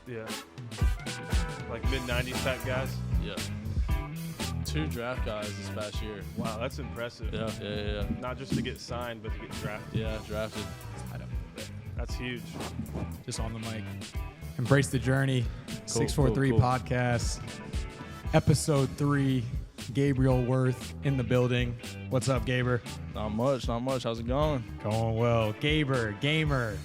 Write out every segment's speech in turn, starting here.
Yeah. Like mid-90s type guys? Yeah. 2 draft guys this past year. Wow, that's impressive. Yeah. Not just to get signed, but to get drafted. Yeah, drafted. That's huge. Just on the mic. Embrace the Journey, 643 cool. Podcast, Episode 3. Gabriel Wuerth in the building. What's up, Gaber? Not much. How's it going? Going well. Gaber, gamer,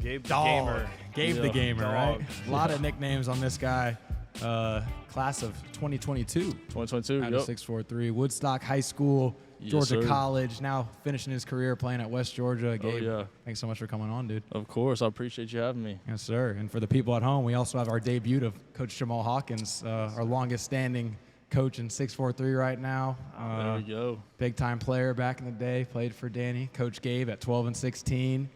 Gabe the dog. Gamer. Gabe the Yeah, gamer, dog. right? A lot of nicknames on this guy. Class of 2022. 2022, Out yep. of 643. Woodstock High School, Yes, Georgia sir. College, now finishing his career playing at West Georgia. Gabe, yeah. thanks so much for coming on, dude. Of course. I appreciate you having me. Yes, sir. And for the people at home, we also have our debut of Coach Jamaal Hawkins, our longest standing coach in 643 right now. There we go. Big time player back in the day, played for Danny. Coach Gabe at 12 and 16.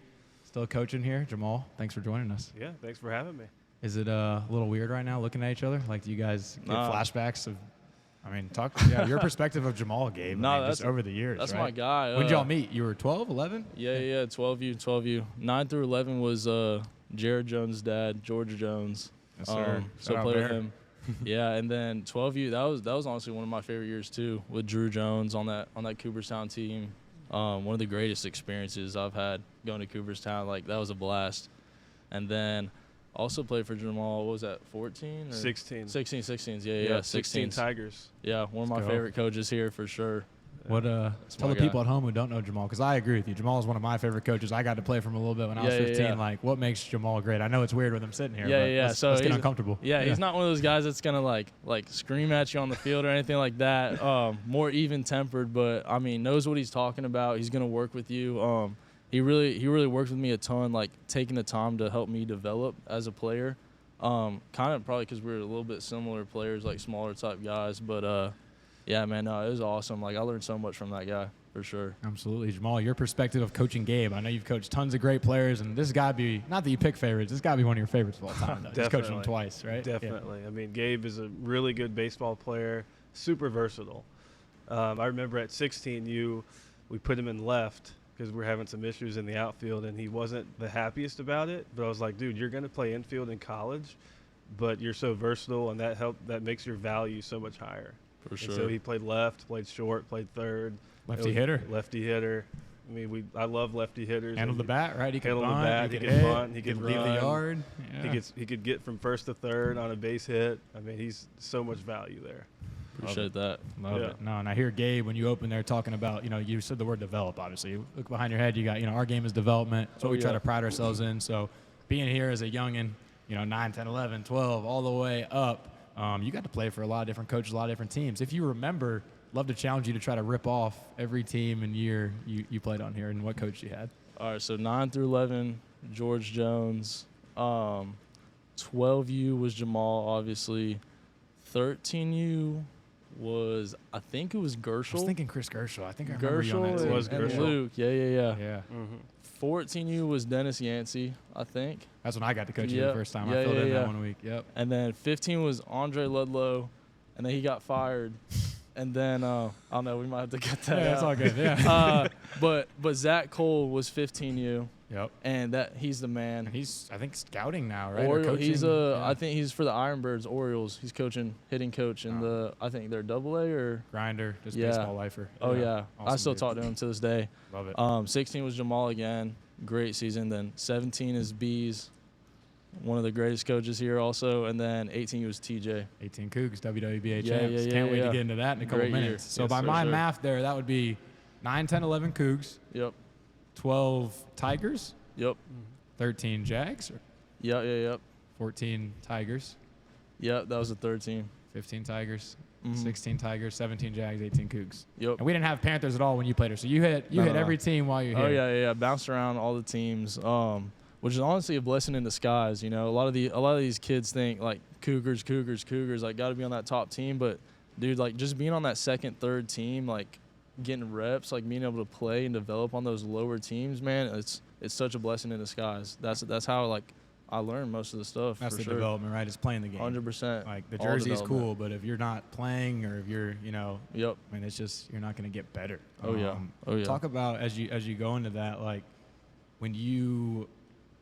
Still coaching here. Jamaal, thanks for joining us. Yeah, thanks for having me. Is it a little weird right now looking at each other? Like, do you guys get Nah. flashbacks of, talk your perspective of Jamal, Gabe, Nah, just over the years, That's right? my guy. When did y'all meet? You were 12, 11? Yeah, 12U. 9 through 11 was Jared Jones' dad, Georgia Jones. Yes, sir. So Shout out played with Bear. him. Yeah, and then 12U, that was honestly one of my favorite years too, with Drew Jones on that Cooperstown team. One of the greatest experiences I've had going to Cooperstown. Like, that was a blast. And then also played for Jamal. What was that, 14? Or 16. 16s. Yeah, 16 16s. Tigers. Yeah, one of my Let's go. favorite coaches here for sure. What tell my the guy. people at home who don't know Jamal, because I agree with you. Jamal is one of my favorite coaches. I got to play for him a little bit when I was Yeah, 15. yeah. Like, what makes Jamal great? I know it's weird with him sitting here. Yeah, but yeah. Let's, So let's get he's- uncomfortable. Yeah, he's not one of those guys that's gonna like scream at you on the field or anything like that. More even tempered, but I mean knows what he's talking about. He's gonna work with you. He really worked with me a ton, like taking the time to help me develop as a player. Kind of probably because we're a little bit similar players, like smaller type guys. But yeah, man, no, it was awesome. Like, I learned so much from that guy for sure. Absolutely. Jamal, your perspective of coaching Gabe. I know you've coached tons of great players, and this has got to be, not that you pick favorites, this has got to be one of your favorites of all time, though. Just coaching him Definitely. twice, right? Definitely. I mean, Gabe is a really good baseball player, super versatile. I remember at 16U, we put him in left because we're having some issues in the outfield, and he wasn't the happiest about it. But I was like, dude, you're going to play infield in college, but you're so versatile, and that makes your value so much higher. For And sure. so he played left, played short, played third. Lefty hitter. Lefty hitter. I mean, I love lefty hitters. Handle the bat, right? He could Handle the bunt, bat, he he could could hit, bunt, he could leave the run. yard. Yeah. He could get from first to third on a base hit. I mean, he's so much value there. Appreciate that. Love Yeah. it. No, and I hear Gabe when you open there talking about, you said the word develop, obviously. You look behind your head, you got, our game is development. That's what we try yeah. to pride ourselves in. So being here as a youngin', 9, 10, 11, 12, all the way up, you got to play for a lot of different coaches, a lot of different teams. If you remember, love to challenge you to try to rip off every team and year you played on here and what coach you had. All right, so 9 through 11, George Jones. 12U was Jamal, obviously. 13U was, I think it was I Gershel. was thinking Chris Gershel. I think I remember you on that Gershel team. was and Gershel. Luke. Yeah. Yeah. 14U was Dennis Yancey, I think. That's when I got to coach you the Yep. first time. I Yeah, filled yeah, in yeah. that 1 week. Yep. And then 15 was Andre Ludlow, and then he got fired. And then, I don't know, we might have to get that Yeah, it's all out. good. Yeah. But Zach Cole was 15U, Yep. and he's the man. And he's, I think, scouting now, right? Or Oriole, coaching? he's Yeah. I think he's for the Ironbirds Orioles. He's hitting coach in Oh. I think they're AA or. Grinder, just Yeah. baseball lifer. Oh yeah, I Awesome still dude. talk to him to this day. Love it. 16 was Jamal again, great season. Then 17 is Bees, one of the greatest coaches here also, and then 18 was TJ. 18 Cougs, WWBA Yeah, champs. yeah, Can't wait yeah. to get into that in a couple Great year. minutes. So Yes, by sir, my sir. math there, that would be 9, 10, 11 Cougs, Yep, 12 Tigers, yep, 13 Jags, or yep. 14 Tigers, That was the 13. 15 Tigers, Mhm. 16 Tigers, 17 Jags, 18 Cougs. Yep. And we didn't have Panthers at all when you played her. So you hit No. every team while you're here. Oh yeah. Bounced around all the teams, which is honestly a blessing in disguise. A lot of these kids think like Cougars, like got to be on that top team, but dude, like just being on that second, third team, like getting reps, like being able to play and develop on those lower teams, man, it's such a blessing in disguise. That's how like I learned most of the stuff. That's for the sure. development, right? Is playing the game. 100%. Like the All jersey's development. cool, but if you're not playing or if you're, Yep. I mean, it's just you're not going to get better. Oh yeah. Talk about as you go into that, like when you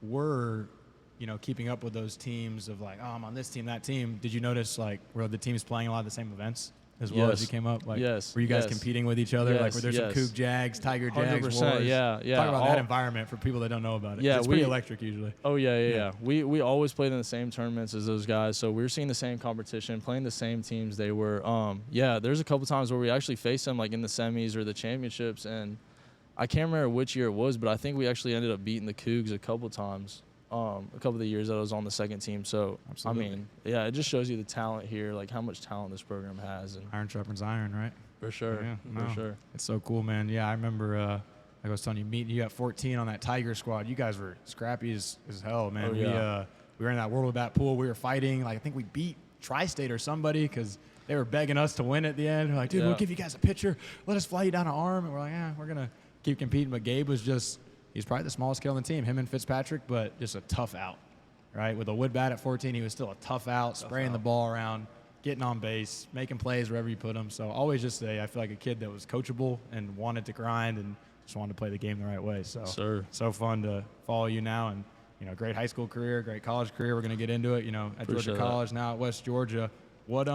were keeping up with those teams of like, oh, I'm on this team, that team, did you notice like were the teams playing a lot of the same events as well as you came up? Like, were you guys competing with each other? Like, were there some Coug Jags, Tiger Jags, 100%, Wars? yeah. Talk about that environment for people that don't know about it. Yeah, it's pretty electric usually. Oh, yeah. We always played in the same tournaments as those guys, so we were seeing the same competition, playing the same teams they were. There's a couple times where we actually faced them, like in the semis or the championships, and I can't remember which year it was, but I think we actually ended up beating the Cougs a couple times. A couple of the years that I was on the second team. So, absolutely. I mean, yeah, it just shows you the talent here, like how much talent this program has. And iron sharpens iron, right? For sure. Yeah, for sure. It's so cool, man. Yeah, I remember, like I was telling you, meeting you at 14 on that Tiger squad. You guys were scrappy as hell, man. Oh, yeah. We were in that World Bat pool. We were fighting. Like, I think we beat Tri-State or somebody because they were begging us to win at the end. They're like, dude, we'll give you guys a picture. Let us fly you down an arm. And we're like, we're going to keep competing. But Gabe was he's probably the smallest kid on the team, him and Fitzpatrick, but just a tough out. Right, with a wood bat at 14, he was still a tough out, spraying the ball around, getting on base, making plays wherever you put him. So always just I feel like a kid that was coachable and wanted to grind and just wanted to play the game the right way. So so fun to follow you now, and great high school career, great college career. We're gonna get into it. At Georgia College now at West Georgia. What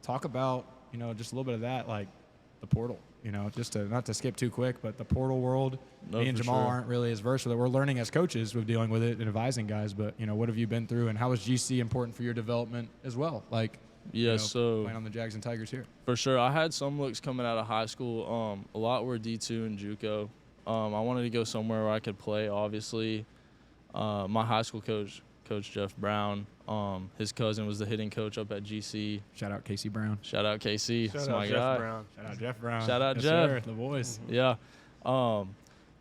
talk about just a little bit of that, like the portal. Just not to skip too quick, but the portal world, me and Jamaal aren't really as versed with it. We're learning as coaches with dealing with it and advising guys, but, what have you been through, and how is GC important for your development as well? Like, so playing on the Jags and Tigers here. For sure. I had some looks coming out of high school. A lot were D2 and JUCO. I wanted to go somewhere where I could play, obviously. My high school coach, Coach Jeff Brown, his cousin was the hitting coach up at GC. Shout out Casey Brown. Shout out KC. Shout out Jeff Brown. Shout out Jeff Brown. Shout out yes, Jeff. Sir, the boys. Yeah.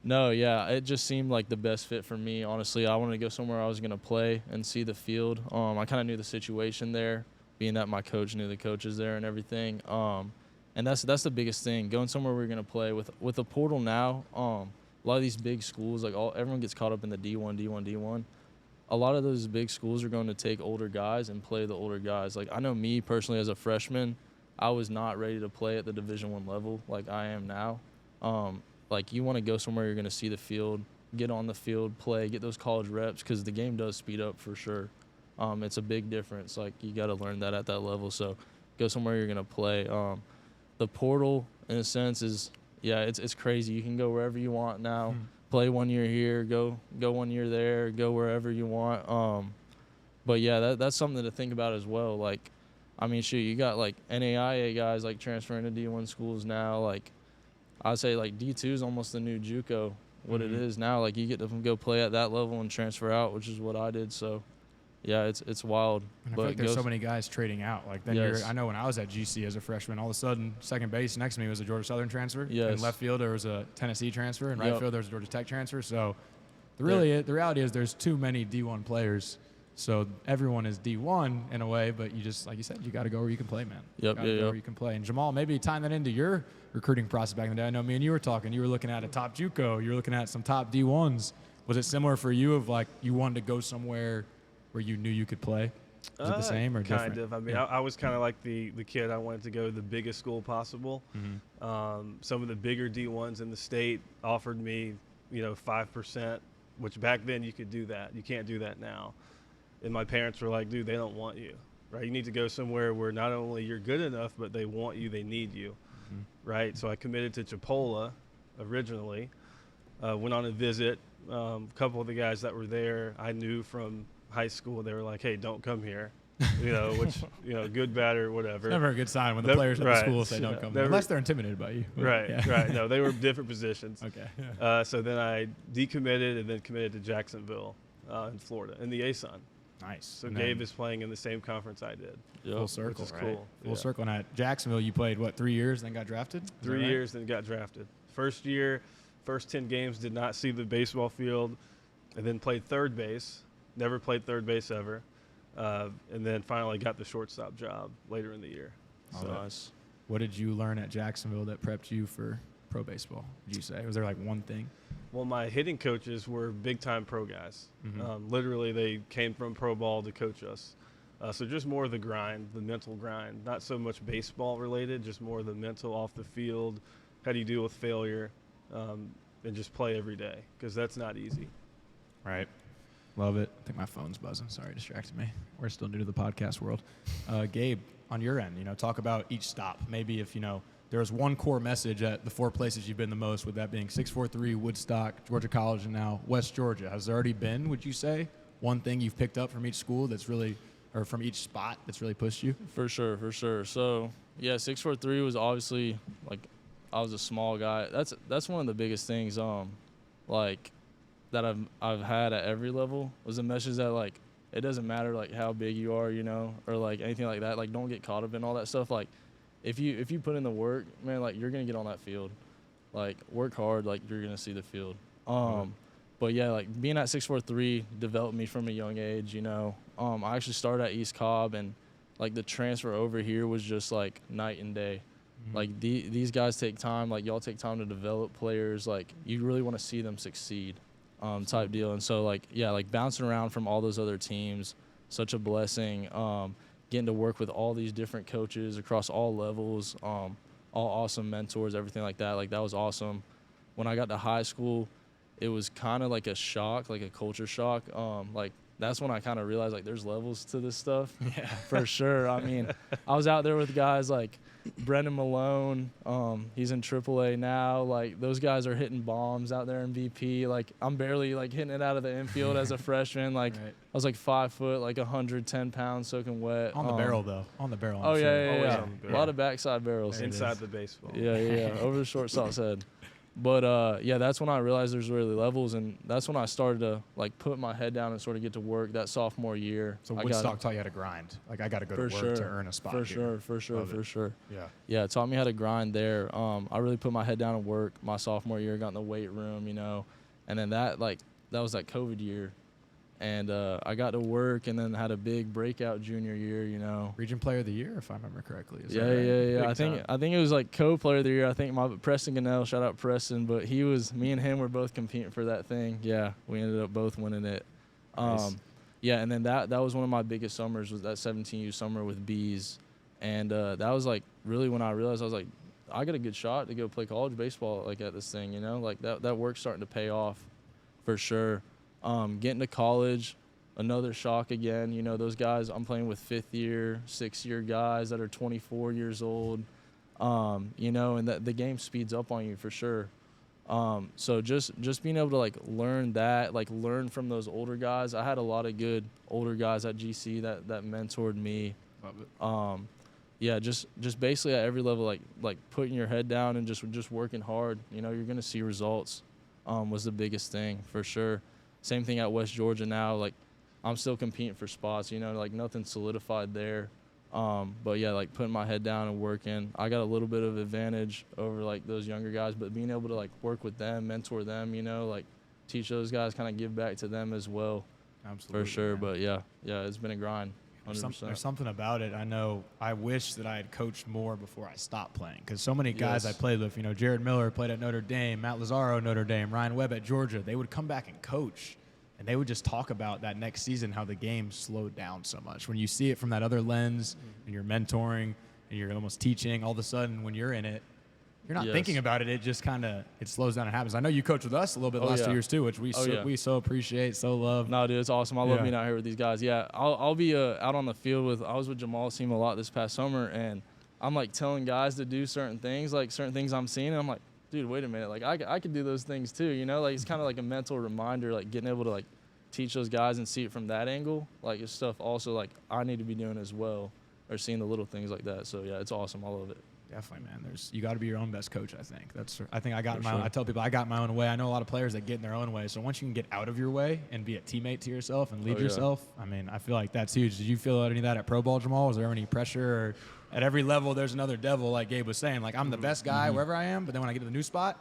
It just seemed like the best fit for me. Honestly, I wanted to go somewhere I was going to play and see the field. I kind of knew the situation there, being that my coach knew the coaches there and everything. And that's the biggest thing, going somewhere we're going to play. With the portal now, a lot of these big schools, like everyone gets caught up in the D1. A lot of those big schools are going to take older guys and play the older guys. Like, I know me personally as a freshman, I was not ready to play at the Division I level like I am now. Like, you want to go somewhere you're going to see the field, get on the field, play, get those college reps, because the game does speed up for sure. It's a big difference. Like, you got to learn that at that level. So go somewhere you're going to play. The portal, in a sense, is, it's crazy. You can go wherever you want now. Play 1 year here, go 1 year there, go wherever you want. But that's something to think about as well. Like, I mean, shoot, you got like NAIA guys like transferring to D1 schools now. Like, I'd say like D2 is almost the new JUCO, what it is now. Like, you get to go play at that level and transfer out, which is what I did. So, it's wild. And I feel like there's so many guys trading out. Like, then I know when I was at GC as a freshman, all of a sudden, second base next to me was a Georgia Southern transfer. Yes. In left field, there was a Tennessee transfer. In right field, there was a Georgia Tech transfer. So, the reality is there's too many D1 players. So, everyone is D1 in a way, but you just, like you said, you got to go where you can play, man. Yep. Go where you can play. And Jamaal, maybe tying that into your recruiting process back in the day. I know me and you were talking. You were looking at a top JUCO. You were looking at some top D1s. Was it similar for you of like you wanted to go somewhere where you knew you could play? Is it the same or different? Kind of. I mean, I was kind of like the kid. I wanted to go to the biggest school possible. Some of the bigger D1s in the state offered me, 5%, which back then you could do that. You can't do that now. And my parents were like, dude, they don't want you, right? You need to go somewhere where not only you're good enough, but they want you, they need you, right? So I committed to Chipola originally, went on a visit. A couple of the guys that were there I knew from high school. They were like, hey, don't come here, which, good, bad, or whatever. It's never a good sign when the players at the school say don't come there, unless they're intimidated by you. Right. No, they were different positions. Okay. So then I decommitted and then committed to Jacksonville in Florida in the ASUN. Nice. So Gabe is playing in the same conference I did. Full circle, which is right? cool. Full circle. And at Jacksonville, you played, 3 years, then got drafted? 3 years, then got drafted. First year, first 10 games, did not see the baseball field, and then played third base. Never played third base ever. And then finally got the shortstop job later in the year. So nice. What did you learn at Jacksonville that prepped you for pro baseball, would you say? Was there like one thing? Well, my hitting coaches were big-time pro guys. Literally, they came from pro ball to coach us. So just more of the grind, the mental grind. Not so much baseball-related, just more of the mental off the field. How do you deal with failure and just play every day? Because that's not easy. Right. Love it. I think my phone's buzzing. Sorry, distracted me. We're still new to the podcast world. Gabe, on your end, talk about each stop. Maybe if, there was one core message at the 4 places you've been the most, with that being 643, Woodstock, Georgia College, and now West Georgia. Has there already been, would you say, one thing you've picked up from each school that's really, or from each spot that's really pushed you? For sure. So, yeah, 643 was obviously, I was a small guy. That's one of the biggest things, that I've had at every level, was a message that, it doesn't matter, how big you are, or, anything like that. Don't get caught up in all that stuff. If you put in the work, man, you're going to get on that field. Work hard, you're going to see the field. But, yeah, being at 643 developed me from a young age, I actually started at East Cobb, and, the transfer over here was just, night and day. Mm-hmm. These guys take time. Y'all take time to develop players. You really want to see them succeed. Type deal. And so bouncing around from all those other teams, such a blessing. Getting to work with all these different coaches across all levels, all awesome mentors, everything like that. That was awesome. When I got to high school, it was kind of a shock, a culture shock. That's when I kind of realized there's levels to this stuff. Yeah, for sure. I mean, I was out there with guys like Brendan Malone. He's in AAA now. Those guys are hitting bombs out there in VP. I'm barely hitting it out of the infield as a freshman. Right. I was 5 foot, 110 pounds, soking wet. On the barrel though. On the barrel. Oh, I'm sure. yeah. On the barrel. A lot of backside barrels. Inside the baseball. Yeah. Over the shortstop's head. But, that's when I realized there's really levels, and that's when I started to, put my head down and sort of get to work that sophomore year. So Woodstock taught you how to grind. I got to go to work to earn a spot For here. sure. Yeah, it taught me how to grind there. I really put my head down and work my sophomore year, got in the weight room, and then that was that COVID year. And I got to work and then had a big breakout junior year, Region Player of the Year, if I remember correctly. Is Yeah. that right? I think it was co-player of the year. I think Preston Gannell, shout out Preston, but me and him were both competing for that thing. Yeah, we ended up both winning it. Nice. And then that was one of my biggest summers, was that 17U summer with Bees. And that was really when I realized, I was I got a good shot to go play college baseball at this thing, that work's starting to pay off for sure. Getting to college, another shock again. Those guys, I'm playing with 5th year, 6th year guys that are 24 years old, and the game speeds up on you for sure. So just being able to learn that, learn from those older guys. I had a lot of good older guys at GC that mentored me. Love it. Just basically at every level, putting your head down and just working hard. You're going to see results, was the biggest thing for sure. Same thing at West Georgia now. I'm still competing for spots, nothing solidified there. But yeah, putting my head down and working. I got a little bit of advantage over those younger guys, but being able to work with them, mentor them, teach those guys, kind of give back to them as well. Absolutely. For sure. Man. But yeah, it's been a grind. 100%. There's something about it. I know I wish that I had coached more before I stopped playing, because so many guys I played with, Jared Miller played at Notre Dame, Matt Lazaro Notre Dame, Ryan Webb at Georgia, they would come back and coach, and they would just talk about that next season, how the game slowed down so much. When you see it from that other lens, and you're mentoring, and you're almost teaching, all of a sudden when you're in it, you're not thinking about it. It just it slows down and happens. I know you coached with us a little bit the last 2 years too, which we so appreciate, so love. No, dude, it's awesome. I love being out here with these guys. Yeah, I'll be out on the field I was with Jamal's team a lot this past summer, and I'm telling guys to do certain things I'm seeing, and I'm like, dude, wait a minute, I could do those things too, it's kind of a mental reminder, getting able to teach those guys and see it from that angle, it's stuff also I need to be doing as well, or seeing the little things like that. So yeah, it's awesome. I love it. Definitely, man. You got to be your own best coach. I think I tell people I got my own way. I know a lot of players that get in their own way. So once you can get out of your way and be a teammate to yourself and lead yourself, I feel like that's huge. Did you feel any of that at Pro Ball, Jamal? Was there any pressure? Or at every level, there's another devil, like Gabe was saying. I'm the best guy wherever I am, but then when I get to the new spot,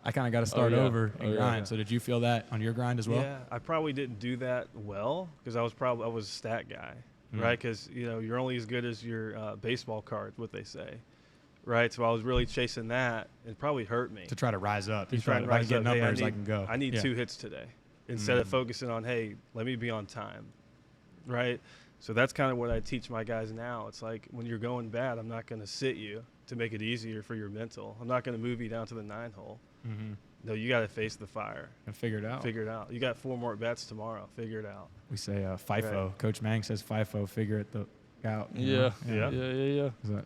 I kind of got to start over and grind. So did you feel that on your grind as well? Yeah, I probably didn't do that well, because I was a stat guy, right? Because you're only as good as your baseball cards, what they say. Right, so I was really chasing that. It probably hurt me. To try to rise up. To try to rise get up. numbers, Hey, I can go. I need 2 hits today, instead of focusing on, hey, let me be on time, right? So that's kind of what I teach my guys now. It's when you're going bad, I'm not going to sit you to make it easier for your mental. I'm not going to move you down to the 9 hole. No, you got to face the fire. And figure it out. Figure it out. You got 4 more at-bats tomorrow. Figure it out. We say FIFO. Right. Coach Mang says FIFO, figure it out. Yeah. Yeah. Yeah. Is that,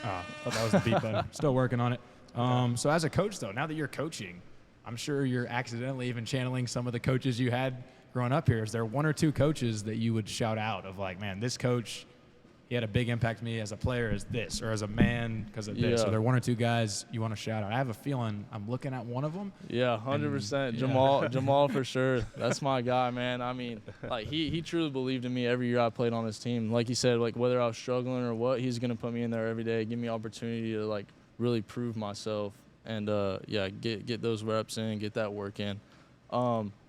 I thought that was the beat button. Still working on it. So as a coach, though, now that you're coaching, I'm sure you're accidentally even channeling some of the coaches you had growing up here. Is there 1 or 2 coaches that you would shout out of like, man, this coach, he had a big impact on me as a player as this, or as a man because of this? Yeah. Are there 1 or 2 guys you want to shout out? I have a feeling I'm looking at one of them. Yeah, 100%. Yeah. Jamal for sure. That's my guy, man. I mean, like he truly believed in me every year I played on his team. Like he said, like whether I was struggling or what, he's gonna put me in there every day, give me opportunity to like really prove myself and get those reps in, get that work in.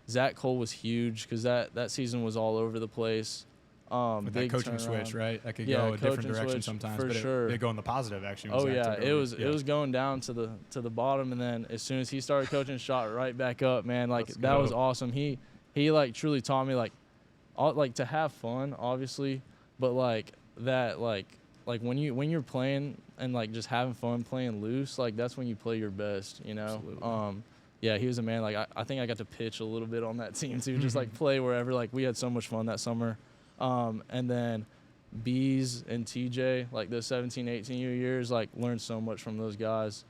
Zach Cole was huge because that season was all over the place. With that coaching switch, right? That could go a different direction sometimes, for but sure. it go in the positive actually. Oh yeah, it was going down to the bottom, and then as soon as he started coaching, shot right back up, man. Like that was awesome. He like truly taught me like to have fun, obviously, but like that like when you're playing and like just having fun, playing loose, like that's when you play your best, you know. Absolutely. Yeah, he was a man. Like I think I got to pitch a little bit on that team too, just like play wherever. Like we had so much fun that summer. And then Bees and TJ, like the 17, 18 years, like learned so much from those guys.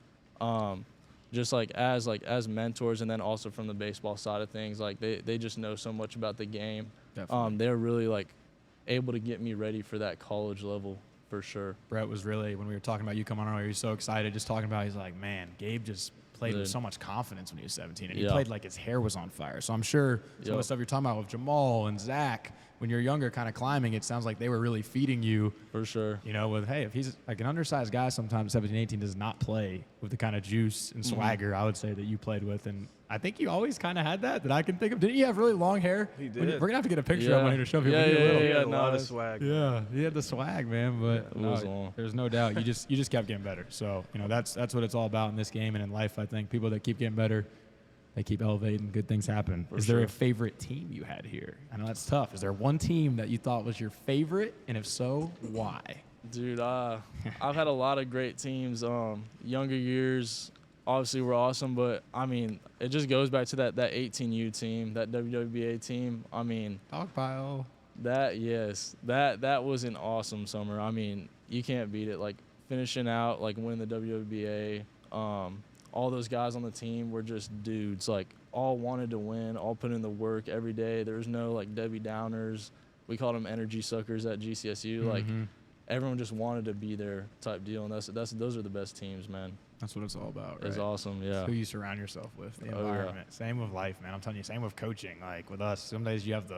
Just like as mentors, and then also from the baseball side of things, like they just know so much about the game. Definitely. They're really like able to get me ready for that college level for sure. Brett was really, when we were talking about you coming on earlier, he was so excited just talking about, he's like, man, Gabe just played with so much confidence when he was 17, and he played like his hair was on fire. So I'm sure some of the stuff you're talking about with Jamal and Zach, when you're younger kind of climbing, it sounds like they were really feeding you. For sure. You know, with, hey, if he's like an undersized guy, sometimes 17, 18 does not play with the kind of juice and swagger, I would say, that you played with. And I think you always kind of had that I can think of. Didn't you have really long hair? He did. We're going to have to get a picture of him here to show people. He Yeah, had a lot of swag. Yeah, he had the swag, man. But it was long. there's no doubt you just kept getting better. So that's what it's all about in this game and in life. I think people that keep getting better, they keep elevating. Good things happen. Is there a favorite team you had here? I know that's tough. Is there one team that you thought was your favorite, and if so, why? Dude, I've had a lot of great teams. Younger years, obviously, were awesome, but I mean, it just goes back to that 18U team, that WWBA team. I mean, Dogpile. That was an awesome summer. I mean, you can't beat it. Like finishing out, like winning the WWBA. All those guys on the team were just dudes. Like all wanted to win, all put in the work every day. There was no like Debbie Downers. We called them energy suckers at GCSU. Like everyone just wanted to be there type deal, and those are the best teams, man. That's what it's all about, right? It's awesome, yeah. It's who you surround yourself with, the environment. Same with life, man. I'm telling you, same with coaching. Like with us, some days you have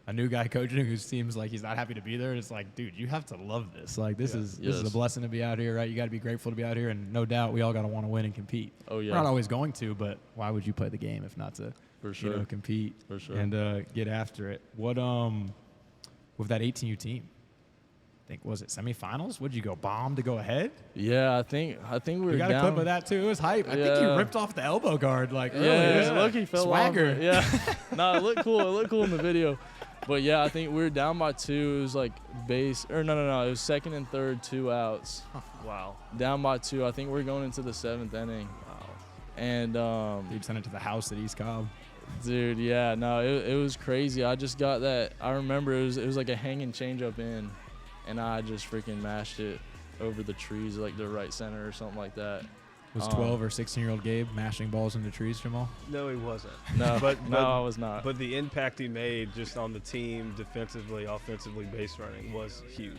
a new guy coaching who seems like he's not happy to be there. And it's like, dude, you have to love this. Like this is a blessing to be out here, right? You got to be grateful to be out here, and no doubt we all got to want to win and compete. Oh yeah. We're not always going to, but why would you play the game if not to, compete and get after it? What with that 18U team? I think, was it semifinals? Would you go bomb to go ahead? Yeah, I think we were. You got down. a clip of that too. It was hype. I think you ripped off the elbow guard like early. Yeah, Loki fell swagger. off. Yeah, no, it looked cool. It looked cool in the video. But yeah, I think we were down by 2. It was like base, or no. It was second and third, 2 outs. Wow. Down by 2. I think we're going into the 7th inning. Wow. And You'd send it to the house at East Cobb. dude, yeah, no, it was crazy. I just got that. I remember it was like a hanging changeup in, and I just freaking mashed it over the trees, like the right center or something like that. Was 12 or 16-year-old Gabe mashing balls into trees, Jamal? No, he wasn't. No, but I was not. But the impact he made just on the team, defensively, offensively, base running was huge.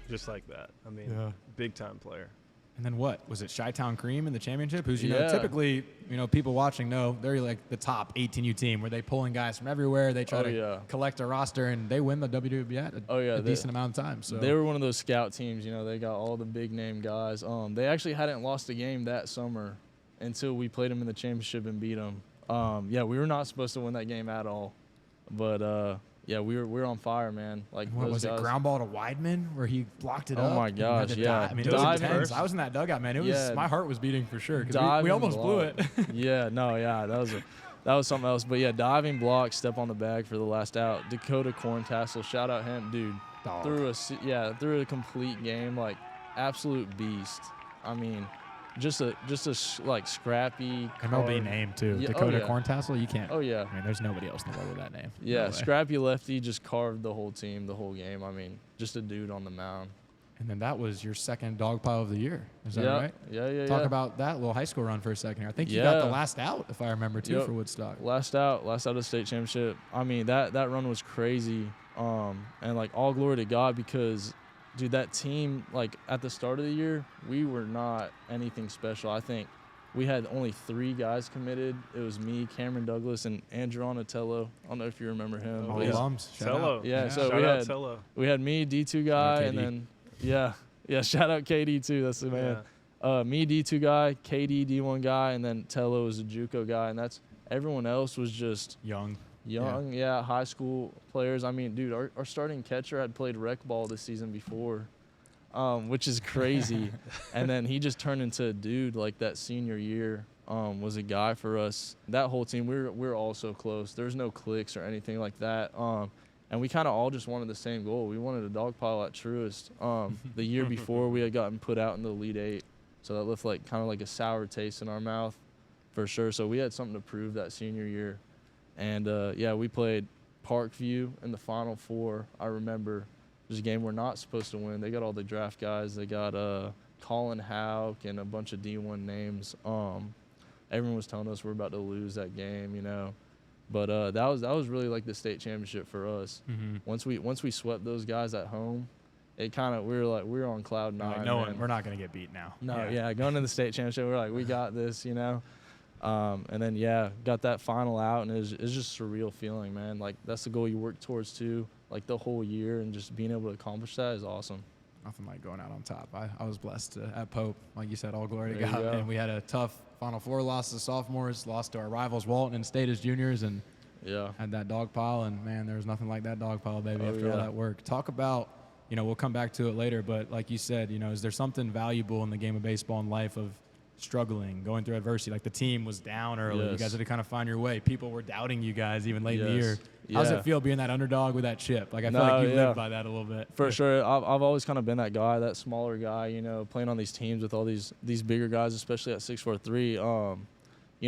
Just like that. I mean, big time player. And then what? Was it Chi-Town Cream in the championship? Who's, you know, typically, people watching know they're like the top 18U team where they pulling guys from everywhere. They try to collect a roster, and they win the WWBA a decent amount of time. So they were one of those scout teams. You know, they got all the big name guys. They actually hadn't lost a game that summer until we played them in the championship and beat them. We were not supposed to win that game at all, but we were on fire, man. Like what was it? Ground ball to Weidman where he blocked it up. Oh my gosh, yeah. I mean, it was intense. I was in that dugout, man. It was my heart was beating for sure because we almost blew it. That was something else. But yeah, diving block, step on the bag for the last out. Dakota Corntassel, shout out him, dude. Through a complete game, like absolute beast. I mean, like scrappy MLB name too. Yeah, Dakota yeah. Corntassel. You can't. Oh yeah. I mean, there's nobody else in the world with that name. Yeah, No way. scrappy lefty, just carved the whole team, the whole game. I mean, just a dude on the mound. And then that was your second dog pile of the year. Is that right? Yeah. Talk about that little high school run for a second here. I think you got the last out, if I remember, too, for Woodstock. Last out of state championship. I mean, that run was crazy. And like all glory to God because, dude, that team, like at the start of the year, we were not anything special. I think we had only 3 guys committed. It was me, Cameron Douglas, and Andrew Onatello. I don't know if you remember him. Oh, alums. Tello. Yeah, so Shout out Tello. we had me, D2 guy, KD. and then shout out KD too. That's the man. Me, D2 guy, KD, D1 guy, and then Tello was a JUCO guy, and that's everyone else was just young, high school players. I mean, dude, our starting catcher had played rec ball this season before, which is crazy. And then he just turned into a dude like that senior year. Was a guy for us. That whole team, we're all so close. There's no cliques or anything like that. And we kind of all just wanted the same goal. We wanted a dog pile at Truist. The year before, we had gotten put out in the Elite Eight, so that left kind of like a sour taste in our mouth, for sure. So we had something to prove that senior year, and we played Parkview in the Final Four. I remember it was a game we're not supposed to win. They got all the draft guys. They got Colin Houck and a bunch of D1 names. Everyone was telling us we're about to lose that game, you know. But that was really like the state championship for us. Mm-hmm. Once we swept those guys at home, it kind of we were on cloud 9. Like, we're not gonna get beat now. No, going to the state championship, we're like, we got this, you know. And then got that final out, and it's just a surreal feeling, man. Like that's the goal you work towards too, like the whole year, and just being able to accomplish that is awesome. Nothing like going out on top. I was blessed at Pope, like you said, all glory to God. And we had a tough Final Four loss as sophomores, lost to our rivals Walton and State as juniors, and had that dog pile. And man, there was nothing like that dog pile, baby, after all that work. Talk about, we'll come back to it later, but like you said, is there something valuable in the game of baseball and life of struggling, going through adversity? Like the team was down early. You guys had to kind of find your way. People were doubting you guys even late in the year. How does it feel being that underdog with that chip? Like I feel like you live by that a little bit. For sure. I've always kind of been that guy, that smaller guy, playing on these teams with all these bigger guys, especially at 6'4".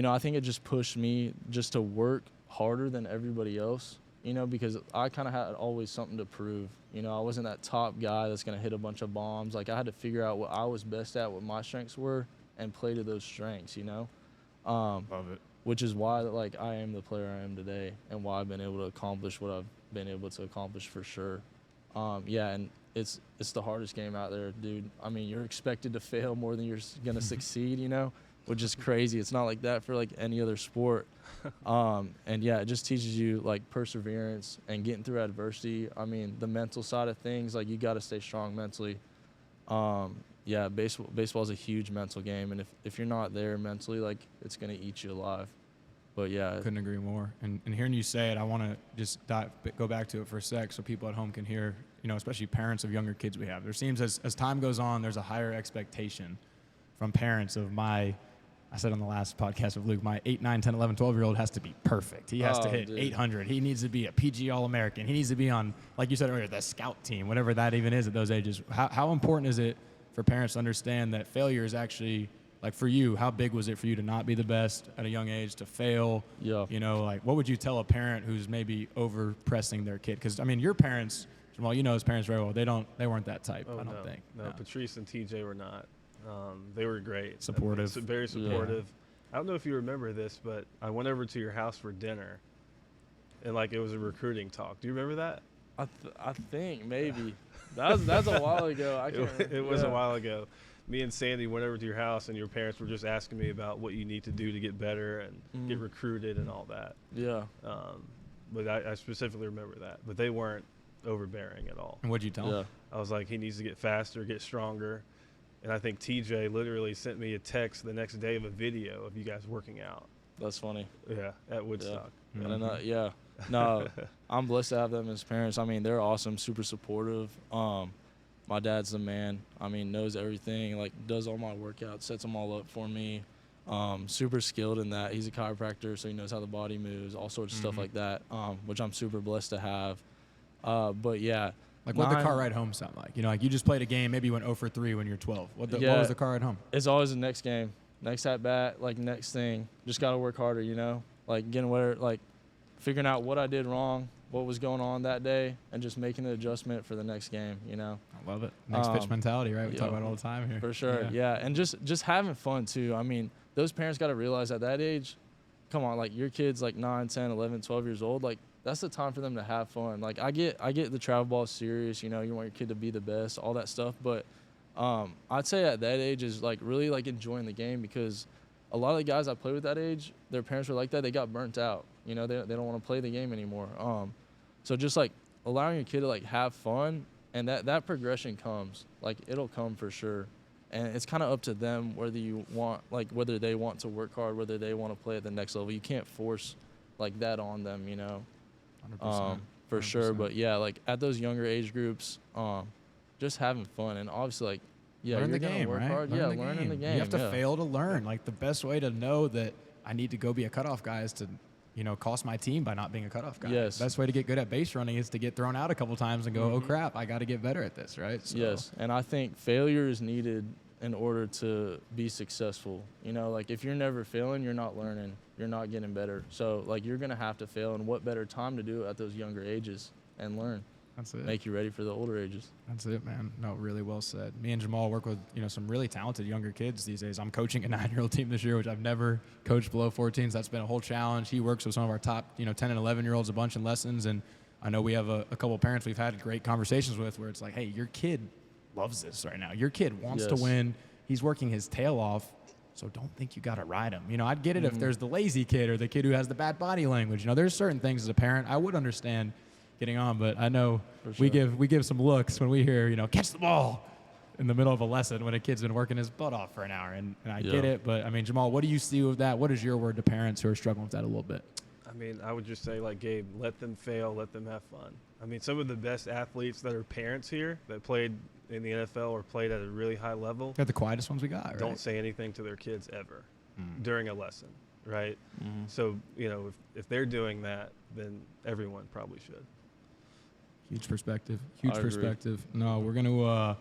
I think it just pushed me just to work harder than everybody else, because I kind of had always something to prove. I wasn't that top guy that's going to hit a bunch of bombs. Like I had to figure out what I was best at, what my strengths were, and play to those strengths, Love it. Which is why I am the player I am today, and why I've been able to accomplish what I've been able to accomplish for sure. And it's the hardest game out there, dude. I mean, you're expected to fail more than you're gonna succeed, which is crazy. It's not like that for like any other sport. It just teaches you like perseverance and getting through adversity. I mean, the mental side of things, like you got to stay strong mentally. Baseball is a huge mental game, and if you're not there mentally, like it's gonna eat you alive. But couldn't agree more. And hearing you say it, I want to just go back to it for a sec, so people at home can hear. Especially parents of younger kids we have. There seems as time goes on, there's a higher expectation from parents of I said on the last podcast with Luke, my 8, 9, 10, 11, 12-year-old has to be perfect. He has to hit 800. He needs to be a PG All-American. He needs to be on, like you said earlier, the scout team, whatever that even is at those ages. How important is it for parents to understand that failure is actually, like for you, how big was it for you to not be the best at a young age, to fail? Yeah. What would you tell a parent who's maybe over-pressing their kid? Because, your parents, Jamal, his parents very well. They weren't that type, I don't think. No, Patrice and TJ were not. They were great. Supportive. Very supportive. Yeah. I don't know if you remember this, but I went over to your house for dinner, and it was a recruiting talk. Do you remember that? I think maybe. That's a while ago. It was a while ago. Me and Sandy went over to your house, and your parents were just asking me about what you need to do to get better and get recruited and all that. Yeah. But I specifically remember that. But they weren't overbearing at all. And what'd you tell him? I was like, he needs to get faster, get stronger. And I think TJ literally sent me a text the next day of a video of you guys working out. That's funny. Yeah, at Woodstock. Yeah. Mm-hmm. No, I'm blessed to have them as parents. I mean, they're awesome, super supportive. My dad's the man. I mean, knows everything, does all my workouts, sets them all up for me. Super skilled in that. He's a chiropractor, so he knows how the body moves, all sorts of stuff like that, which I'm super blessed to have. Like, what'd the car ride home sound like? You know, like you just played a game, maybe you went 0 for 3 when you're 12. What was the car ride home? It's always the next game, next at bat, like next thing. Just got to work harder, you know? Like getting where, like figuring out what I did wrong, what was going on that day, and just making an adjustment for the next game, you know? I love it. Next pitch mentality, right? We talk about it all the time here. For sure, yeah. And just having fun, too. I mean, those parents got to realize at that age, come on, like your kid's like 9, 10, 11, 12 years old, like that's the time for them to have fun. Like I get the travel ball serious, you know, you want your kid to be the best, all that stuff. But I'd say at that age is like really like enjoying the game, because a lot of the guys I played with that age, their parents were like that, they got burnt out. You know, they don't want to play the game anymore. So just like allowing your kid to like have fun, and that progression comes. Like it'll come for sure. And it's kind of up to them whether they want to work hard, whether they want to play at the next level. You can't force like that on them, you know. 100%. For sure. But yeah, like at those younger age groups, just having fun, and obviously like learn the game, work right? hard. Learning the game. You have to fail to learn. Like the best way to know that I need to go be a cutoff guy is to, you know, cost my team by not being a cutoff guy. Yes. The best way to get good at base running is to get thrown out a couple times and go, oh crap, I got to get better at this, right? So. Yes, and I think failure is needed in order to be successful. You know, like if you're never failing, you're not learning, you're not getting better. So like you're gonna have to fail, and what better time to do it at those younger ages and learn. That's it. Make you ready for the older ages. That's it, man. No, really well said. Me and Jamaal work with, you know, some really talented younger kids these days. I'm coaching a 9-year-old team this year, which I've never coached below 14s. That's been a whole challenge. He works with some of our top, you know, 10 and 11-year-olds a bunch in lessons, and I know we have a couple of parents we've had great conversations with where it's like, hey, your kid loves this right now. Your kid wants to win. He's working his tail off, so don't think you got to ride him. You know, I'd get it if there's the lazy kid or the kid who has the bad body language. You know, there's certain things as a parent I would understand getting on, but I know we give some looks when we hear, you know, catch the ball in the middle of a lesson when a kid's been working his butt off for an hour, and I get it. But, I mean, Jamaal, what do you see with that? What is your word to parents who are struggling with that a little bit? I mean, I would just say, like Gabe, let them fail, let them have fun. I mean, some of the best athletes that are parents here that played in the NFL or played at a really high level. They're the quietest ones we got, right? Don't say anything to their kids ever during a lesson, right? So, you know, if they're doing that, then everyone probably should. Huge perspective. Huge perspective. No, we're going to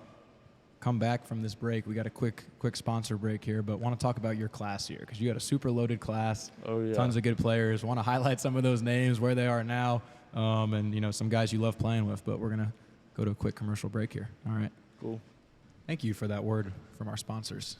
come back from this break. We got a quick sponsor break here, but want to talk about your class here because you got a super loaded class. Oh, yeah. Tons of good players. Want to highlight some of those names, where they are now, and, you know, some guys you love playing with, but we're going to go to a quick commercial break here. All right. Cool. Thank you for that word from our sponsors.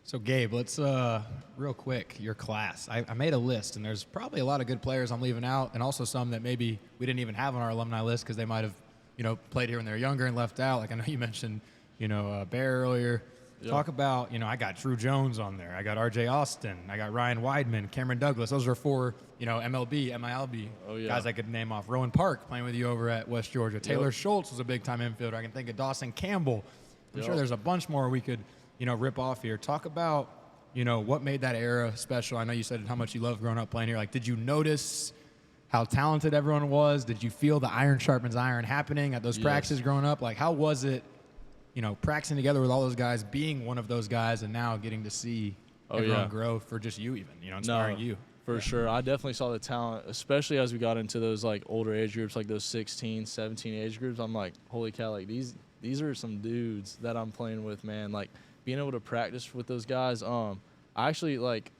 So, Gabe, let's, real quick, your class. I made a list, and there's probably a lot of good players I'm leaving out, and also some that maybe we didn't even have on our alumni list because they might have, you know, played here when they were younger and left out. Like I know you mentioned, you know, Bear earlier. Yep. Talk about, you know, I got Drew Jones on there. I got R.J. Austin. I got Ryan Weidman, Cameron Douglas. Those are 4, you know, MILB guys I could name off. Rowan Park playing with you over at West Georgia. Taylor Schultz was a big-time infielder. I can think of Dawson Campbell. I'm sure there's a bunch more we could, you know, rip off here. Talk about, you know, what made that era special. I know you said how much you loved growing up playing here. Like, did you notice how talented everyone was? Did you feel the iron sharpens iron happening at those practices growing up? Like, how was it, you know, practicing together with all those guys, being one of those guys, and now getting to see everyone grow for just you even, you know, inspiring you? For sure. I definitely saw the talent, especially as we got into those, like, older age groups, like those 16, 17 age groups. I'm like, holy cow, like, these are some dudes that I'm playing with, man. Like, being able to practice with those guys, I actually, like,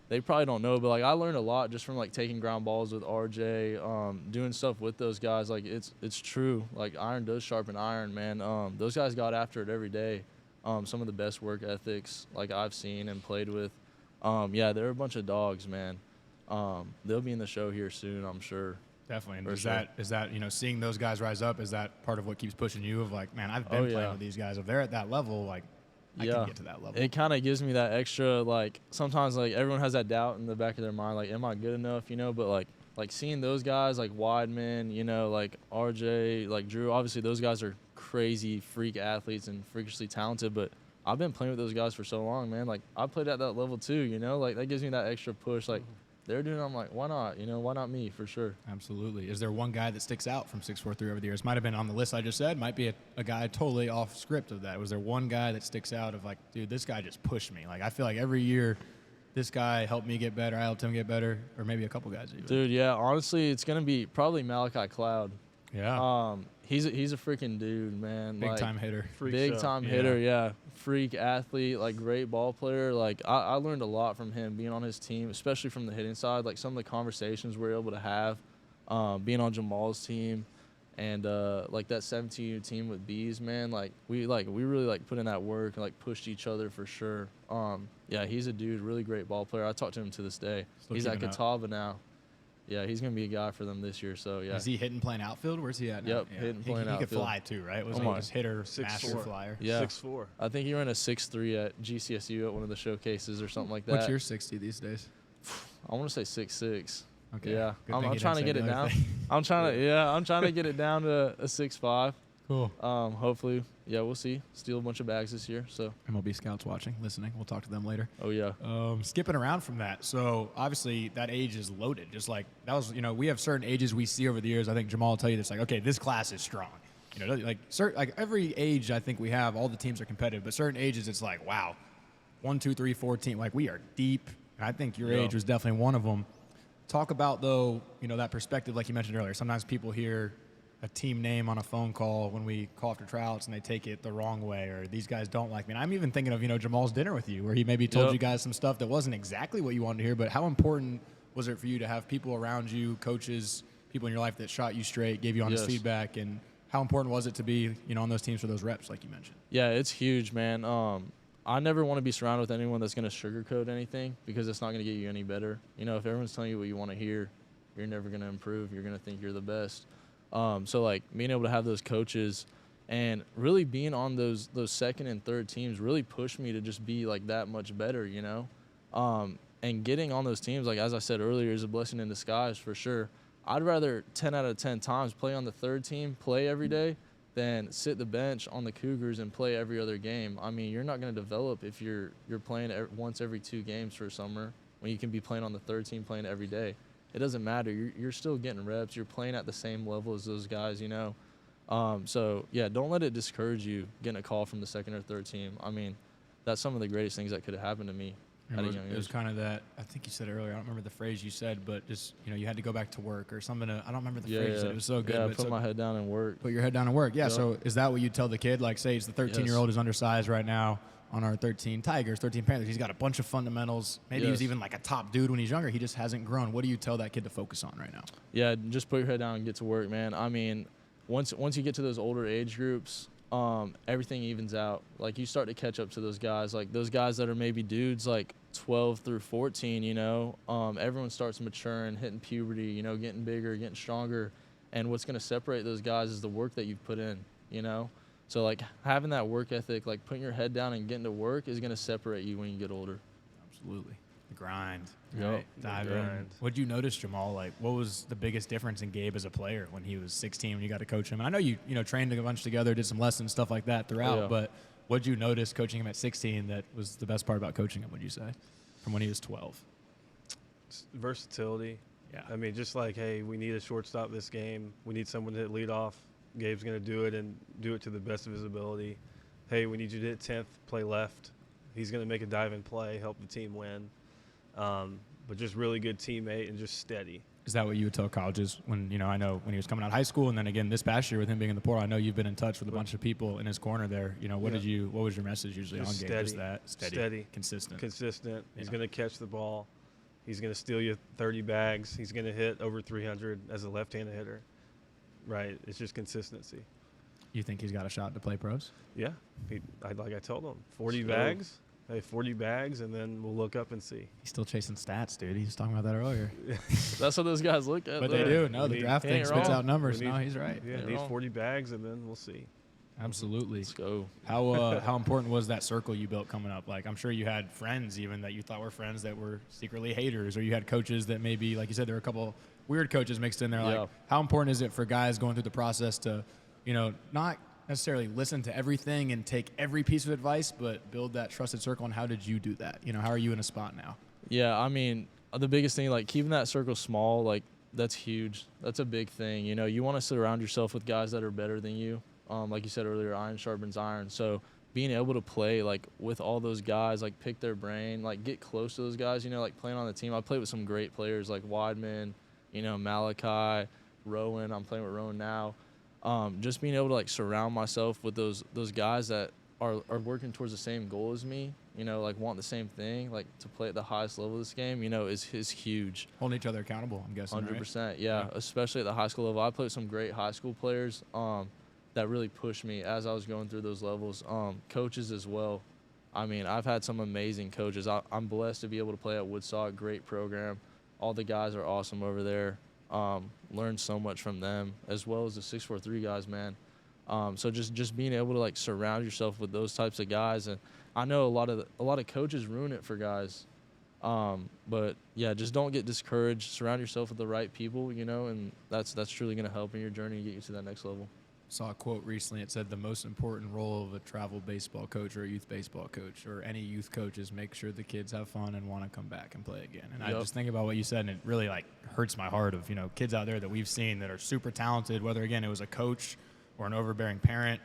they probably don't know, but, like, I learned a lot just from, like, taking ground balls with RJ, doing stuff with those guys. Like, it's true. Like, iron does sharpen iron, man. Those guys got after it every day. Some of the best work ethics, like, I've seen and played with. Yeah, they're a bunch of dogs, man. They'll be in the show here soon, I'm sure. Definitely. And is that, you know, seeing those guys rise up, is that part of what keeps pushing you of, like, man, I've been playing with these guys. If they're at that level, like, I can get to that level. It kind of gives me that extra, like, sometimes, like, everyone has that doubt in the back of their mind, like, am I good enough, you know? But, like seeing those guys, like Weidman, you know, like RJ, like Drew, obviously those guys are crazy freak athletes and freakishly talented, but I've been playing with those guys for so long, man. Like, I played at that level too, you know? Like, that gives me that extra push. Like, they're doing it, I'm like, why not? You know, why not me, for sure? Absolutely. Is there one guy that sticks out from 6'4" over the years? Might have been on the list I just said. Might be a guy totally off script of that. Was there one guy that sticks out of, like, dude, this guy just pushed me? Like, I feel like every year this guy helped me get better, I helped him get better, or maybe a couple guys even. Dude, yeah, honestly, it's going to be probably Malachi Cloud. Yeah. He's a freaking dude, man. Big time hitter. Freak Big show. time hitter, yeah. Freak athlete, like great ball player. Like I learned a lot from him being on his team, especially from the hitting side. Like some of the conversations we were able to have, being on Jamaal's team, and like that 17U team with Bees, man. Like we really like put in that work and like pushed each other for sure. Yeah, he's a dude, really great ball player. I talk to him to this day. Still He's at keeping up. Catawba now. Yeah, he's gonna be a guy for them this year. So yeah. Is he hitting playing outfield? Where's he at now? Yep, hitting, playing He could outfield. fly too, right? Was Oh he my. just hitter, 6'4". master flyer? Yeah. 6'4". I think he ran a 6'3" at GCSU at one of the showcases or something like that. What's your 60 these days? I want to say 6'6". Okay. Yeah, Good I'm thing you trying to didn't get say it the other down. thing. I'm trying to get it down to a 6'5". Cool. Hopefully, yeah, we'll see. Steal a bunch of bags this year. So, MLB scouts watching, listening. We'll talk to them later. oh yeah, Skipping around from that, so obviously that age is loaded. Just like that was, we have certain ages we see over the years. I think Jamaal will tell you this, like, okay, this class is strong. Like every age I think we have, all the teams are competitive, but certain ages it's like, wow, 1, 2, 3, 4 team, like we are deep. And I think your Yeah. age was definitely one of them. Talk about though, that perspective, like you mentioned earlier. Sometimes people hear a team name on a phone call when we call after tryouts and they take it the wrong way, or these guys don't like me. And I'm even thinking of, Jamaal's dinner with you, where he maybe told Yep. you guys some stuff that wasn't exactly what you wanted to hear, but how important was it for you to have people around you, coaches, people in your life that shot you straight, gave you honest Yes. feedback, and how important was it to be, on those teams for those reps, like you mentioned? yeah, it's huge, man. I never want to be surrounded with anyone that's going to sugarcoat anything, because it's not going to get you any better. If everyone's telling you what you want to hear, you're never going to improve. You're going to think you're the best. So like being able to have those coaches and really being on those second and third teams really pushed me to just be like that much better, and getting on those teams, like as I said earlier, is a blessing in disguise for sure. I'd rather 10 out of 10 times play on the third team, play every day, than sit the bench on the Cougars and play every other game. I mean, you're not going to develop if you're playing once every 2 games for a summer when you can be playing on the third team, playing every day. It doesn't matter. You're still getting reps. You're playing at the same level as those guys, So, yeah, don't let it discourage you getting a call from the second or third team. I mean, that's some of the greatest things that could have happened to me at a young It was age. kind of that, I think you said it earlier, I don't remember the phrase you said, but just, you had to go back to work or something. I don't remember the Yeah, phrase you said. It was so good. Yeah, but put my head down and work. Put your head down and work. Yeah, Yep. so is that what you tell the kid? Like, say he's the 13-year-old is undersized right now on our 13 Tigers, 13 Panthers. He's got a bunch of fundamentals. Maybe he was Yes. even like a top dude when he's younger. He just hasn't grown. What do you tell that kid to focus on right now? Yeah, just put your head down and get to work, man. I mean, once you get to those older age groups, everything evens out. Like, you start to catch up to those guys. Like, those guys that are maybe dudes like 12 through 14, everyone starts maturing, hitting puberty, getting bigger, getting stronger. And what's going to separate those guys is the work that you've put in, So, like, having that work ethic, like putting your head down and getting to work is going to separate you when you get older. Absolutely. The grind. Yep. Right? Dive in. grind. What'd you notice, Jamaal? Like, what was the biggest difference in Gabe as a player when he was 16, when you got to coach him? And I know you trained a bunch together, did some lessons, stuff like that throughout, yeah. but what'd you notice coaching him at 16 that was the best part about coaching him, would you say, from when he was 12? Versatility. Yeah. I mean, just like, hey, we need a shortstop this game. We need someone to hit leadoff. Gabe's going to do it and do it to the best of his ability. Hey, we need you to hit 10th, play left. He's going to make a dive and play, help the team win. But just really good teammate and just steady. Is that what you would tell colleges when, I know when he was coming out of high school and then again this past year with him being in the portal, I know you've been in touch with a bunch of people in his corner there. What was your message usually Just on Gabe? Just steady. that Steady. consistent. Consistent. He's Yeah. going to catch the ball. He's going to steal you 30 bags. He's going to hit over 300 as a left-handed hitter. Right. It's just consistency. You think he's got a shot to play pros? Yeah. Like I told him, 40 So- bags. Hey, 40 bags, and then we'll look up and see. He's still chasing stats, dude. He was talking about that earlier. That's what those guys look at. But though. they do. No, We the need- draft He thing ain't spits wrong. out numbers. We No, need- he's right. Yeah, Ain't need wrong. 40 bags, and then we'll see. Absolutely. Let's go. How important was that circle you built coming up? Like, I'm sure you had friends even that you thought were friends that were secretly haters, or you had coaches that maybe, like you said, there were a couple weird coaches mixed in there. Yeah. Like, how important is it for guys going through the process to, not necessarily listen to everything and take every piece of advice, but build that trusted circle? And how did you do that? How are you in a spot now? Yeah, I mean, the biggest thing, like keeping that circle small, like that's huge. That's a big thing. You want to surround yourself with guys that are better than you. Like you said earlier, iron sharpens iron. So being able to play like with all those guys, like pick their brain, like get close to those guys, like playing on the team. I played with some great players like Weidman, Malachi, Rowan. I'm playing with Rowan now. just being able to like surround myself with those guys that are working towards the same goal as me, you know, like want the same thing, like to play at the highest level of this game, you know, is huge. Holding each other accountable, I'm guessing. 100%, right? yeah, especially at the high school level. I played with some great high school players that really pushed me as I was going through those levels. Coaches as well. I mean, I've had some amazing coaches. I'm blessed to be able to play at Woodstock, great program. All the guys are awesome over there. Learned so much from them, as well as the 643 guys, man. So just being able to like surround yourself with those types of guys, and I know a lot of coaches ruin it for guys, but yeah, just don't get discouraged. Surround yourself with the right people, you know, and that's truly gonna help in your journey and get you to that next level. Saw a quote recently. It said the most important role of a travel baseball coach or a youth baseball coach or any youth coach is make sure the kids have fun and want to come back and play again. And I just think about what you said, and it really like hurts my heart of, you know, kids out there that we've seen that are super talented, whether again it was a coach or an overbearing parent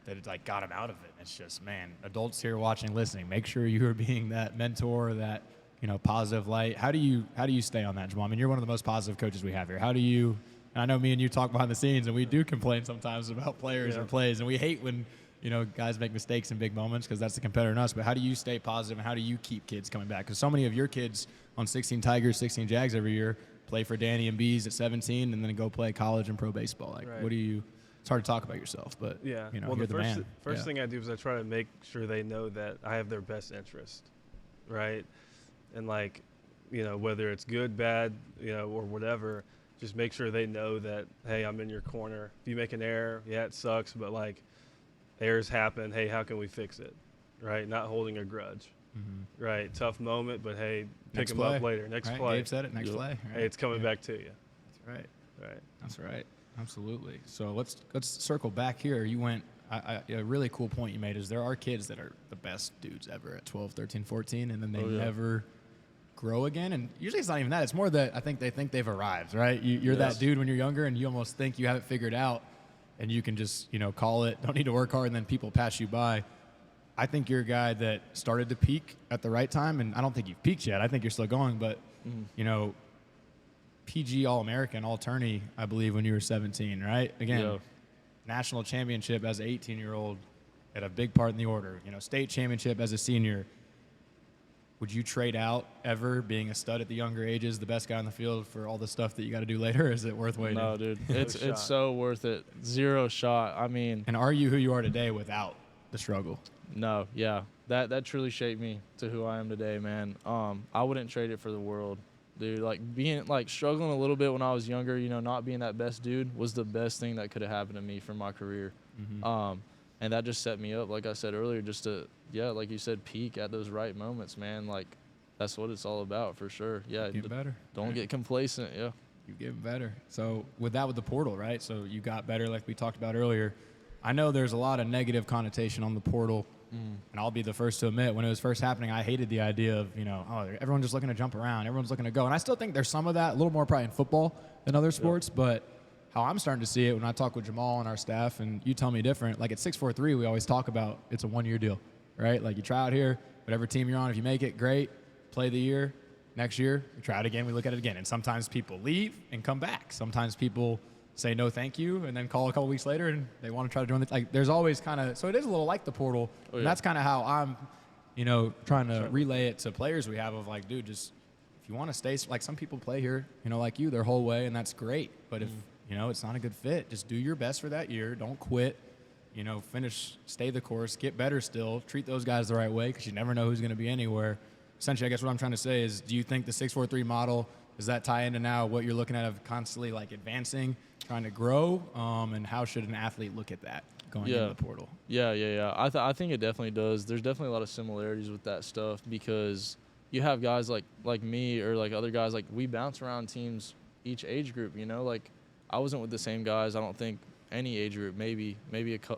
that had like got them out of it. And it's just, man, adults here watching, listening, make sure you are being that mentor, that, you know, positive light. How do you stay on that, Jamaal? I mean, you're one of the most positive coaches we have here. How do you? And I know me and you talk behind the scenes, and we do complain sometimes about players or plays, and we hate when, you know, guys make mistakes in big moments because that's the competitor in us. But how do you stay positive, and how do you keep kids coming back? Because so many of your kids on 16 Tigers, 16 Jags every year play for Danny and Bees at 17 and then go play college and pro baseball. Like, what do you – it's hard to talk about yourself, but, you know, well, you're the man. First thing I do is I try to make sure they know that I have their best interest, right? And, like, you know, whether it's good, bad, you know, or whatever – just make sure they know that, hey, I'm in your corner. If you make an error, yeah, it sucks, but, like, errors happen. Hey, how can we fix it, right? Not holding a grudge, right? Tough moment, but, hey, pick them up later. Next play. Gabe said it, next play. Right? Hey, it's coming back to you. That's right. Right. That's right. Absolutely. So let's circle back here. You went a really cool point you made is there are kids that are the best dudes ever at 12, 13, 14, and then they never – grow again. And usually it's not even that. It's more that I think they think they've arrived, right? You're that dude when you're younger, and you almost think you have it figured out, and you can just, you know, call it, don't need to work hard, and then people pass you by. I think you're a guy that started to peak at the right time, and I don't think you've peaked yet. I think you're still going, but, you know, PG All-American, All-Tourney, I believe, when you were 17, right? Again, national championship as an 18-year-old at a big part in the order. You know, state championship as a senior. Would you trade out ever being a stud at the younger ages, the best guy on the field, for all the stuff that you got to do later? Or is it worth waiting? No, dude. It's so worth it. Zero shot. I mean. And are you who you are today without the struggle? No, yeah. That truly shaped me to who I am today, man. I wouldn't trade it for the world, dude. Like, being, like, struggling a little bit when I was younger, you know, not being that best dude was the best thing that could have happened to me for my career. And that just set me up, like I said earlier, just to, like you said, peak at those right moments, man. Like, that's what it's all about for sure. Yeah. Get better. Don't get complacent, You get better. So with the portal, right? So you got better like we talked about earlier. I know there's a lot of negative connotation on the portal, and I'll be the first to admit, when it was first happening, I hated the idea of, you know, everyone's just looking to jump around. Everyone's looking to go. And I still think there's some of that, a little more probably in football than other sports, but how I'm starting to see it when I talk with Jamaal and our staff, and you tell me different, like at 643, we always talk about it's a one-year deal, right? Like you try out here, whatever team you're on, if you make it, great, play the year. Next year, we try it again, we look at it again. And sometimes people leave and come back. Sometimes people say no thank you and then call a couple weeks later and they want to try to join like there's always kind of, so it is a little like the portal. And that's kind of how I'm, you know, trying to relay it to players we have of like, dude, just if you want to stay, like some people play here, you know, like you, their whole way, and that's great. But if, you know, it's not a good fit, just do your best for that year. Don't quit. You know, finish, stay the course, get better still, treat those guys the right way because you never know who's going to be anywhere. Essentially, I guess what I'm trying to say is, do you think the 643 model, does that tie into now what you're looking at of constantly like advancing, trying to grow, and how should an athlete look at that going into the portal? Yeah. I think it definitely does. There's definitely a lot of similarities with that stuff because you have guys like me or like other guys, like we bounce around teams each age group, you know, like I wasn't with the same guys, I don't think, any age group, maybe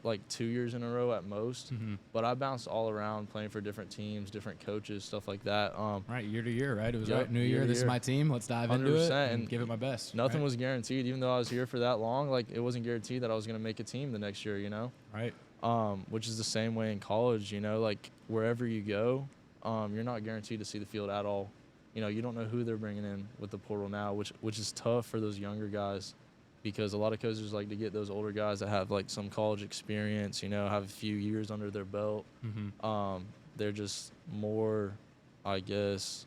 like 2 years in a row at most. But I bounced all around playing for different teams, different coaches, stuff like that. Right, year to year, right? It was right, new year, this is my team, let's dive into it and give it my best. Nothing was guaranteed. Even though I was here for that long, like it wasn't guaranteed that I was going to make a team the next year, you know? Right. Which is the same way in college, you know? Like wherever you go, you're not guaranteed to see the field at all. You know, you don't know who they're bringing in with the portal now, which is tough for those younger guys. because a lot of coaches like to get those older guys that have like some college experience, you know, have a few years under their belt. They're just more, I guess,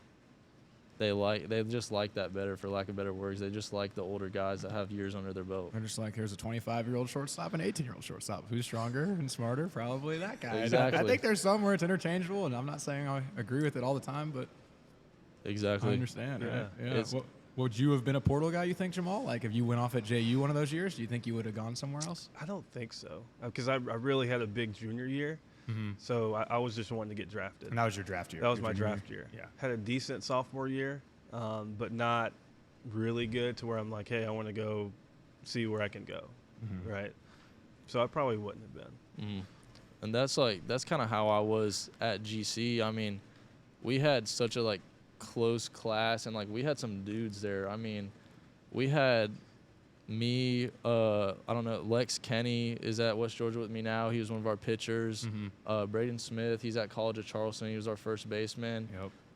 they just like that better, for lack of better words. They just like the older guys that have years under their belt. They're just like, here's a 25-year-old shortstop and 18-year-old shortstop. Who's stronger and smarter? Probably that guy. Exactly. I think there's some where it's interchangeable, and I'm not saying I agree with it all the time, but Exactly. I understand. Yeah. Right? Yeah. Would you have been a portal guy, you think, Jamaal? Like, if you went off at JU one of those years, do you think you would have gone somewhere else? I don't think so, because I really had a big junior year. So I was just wanting to get drafted. And that was your draft year. That was your my junior draft year. Yeah. Had a decent sophomore year, but not really good to where I'm like, hey, I want to go see where I can go, right? So I probably wouldn't have been. And that's kind of how I was at GC. I mean, we had such a like close class, and like we had some dudes there. I mean, we had me, I don't know, Lex Kenny is at West Georgia with me now. He was one of our pitchers. Braden Smith, he's at College of Charleston. He was our first baseman.